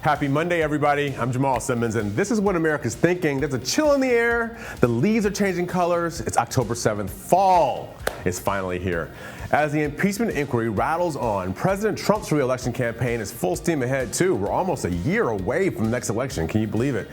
Happy Monday, everybody. I'm Jamal Simmons, and this is what America's thinking. There's a chill in the air. The leaves are changing colors. It's October 7th. Fall is finally here. As the impeachment inquiry rattles on, President Trump's re-election campaign is full steam ahead, too. We're almost a year away from the next election. Can you believe it?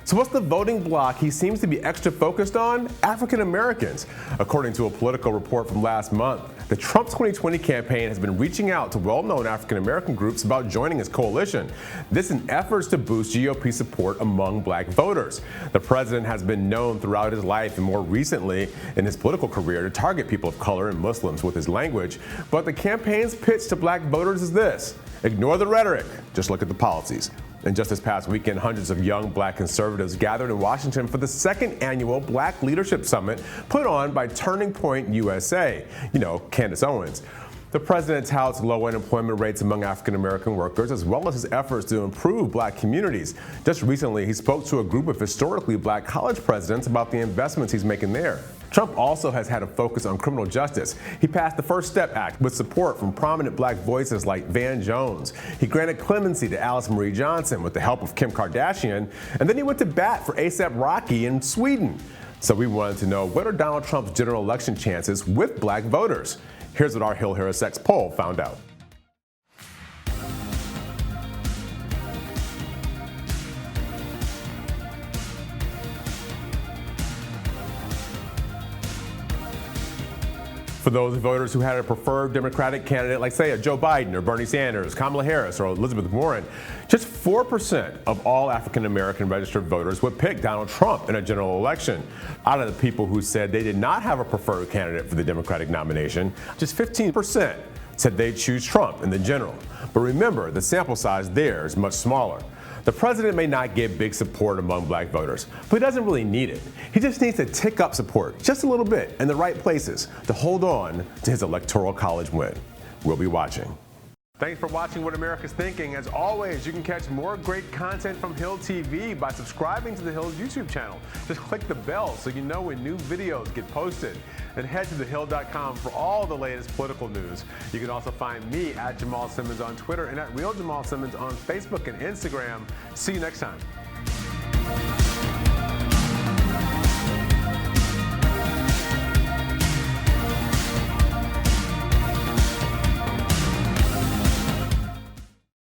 So what's the voting bloc he seems to be extra focused on? African Americans. According to a Politico report from last month, the Trump 2020 campaign has been reaching out to well-known African American groups about joining his coalition. This in efforts to boost GOP support among black voters. The president has been known throughout his life and more recently in his political career to target people of color and Muslims with his language. But the campaign's pitch to black voters is this: ignore the rhetoric, just look at the policies. And just this past weekend, hundreds of young black conservatives gathered in Washington for the second annual Black Leadership Summit put on by Turning Point USA. You know, Candace Owens. The president touts low unemployment rates among African American workers, as well as his efforts to improve black communities. Just recently, he spoke to a group of historically black college presidents about the investments he's making there. Trump also has had a focus on criminal justice. He passed the First Step Act with support from prominent black voices like Van Jones. He granted clemency to Alice Marie Johnson with the help of Kim Kardashian. And then he went to bat for A$AP Rocky in Sweden. So we wanted to know, what are Donald Trump's general election chances with black voters? Here's what our Hill Harris X poll found out. For those voters who had a preferred Democratic candidate, like say a Joe Biden or Bernie Sanders, Kamala Harris or Elizabeth Warren, just 4% of all African American registered voters would pick Donald Trump in a general election. Out of the people who said they did not have a preferred candidate for the Democratic nomination, just 15% said they'd choose Trump in the general. But remember, the sample size there is much smaller. The president may not get big support among black voters, but he doesn't really need it. He just needs to tick up support just a little bit in the right places to hold on to his electoral college win. We'll be watching. Thanks for watching What America's Thinking. As always, you can catch more great content from Hill TV by subscribing to the Hill's YouTube channel. Just click the bell so you know when new videos get posted. And head to thehill.com for all the latest political news. You can also find me at Jamal Simmons on Twitter and at Real Jamal Simmons on Facebook and Instagram. See you next time.